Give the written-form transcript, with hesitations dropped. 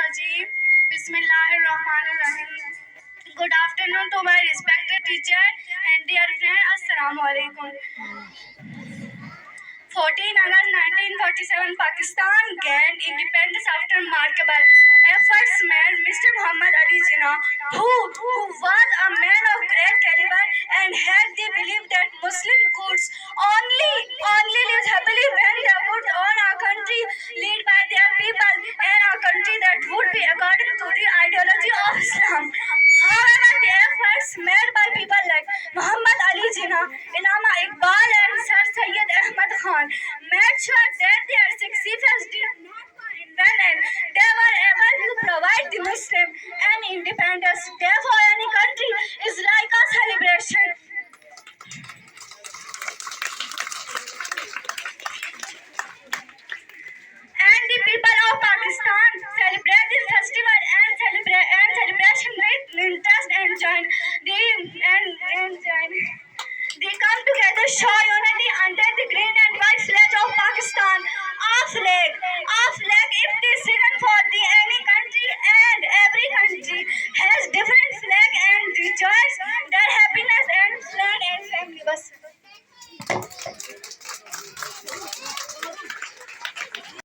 Rajim. Bismillahirrahmanirrahim. Good afternoon to my respected teacher and dear friend. Assalamu alaikum. 14 August 1947, Pakistan gained independence after remarkable efforts made Mr. Muhammad Ali Jinnah, who was a man of great caliber and had the belief that Muslim could only live happily when they would own a country led by their people and a country that would be according to the ideology of Islam. However, the efforts made by people like Muhammad Ali Jinnah, Allama Iqbal and Sir Syed Ahmad Khan made sure that their successors did not fall in vain and they were able to provide the Muslim an independence. Therefore, any country is like a celebration. And the people of Pakistan celebrate this festival and celebration with interest and join. They come together, show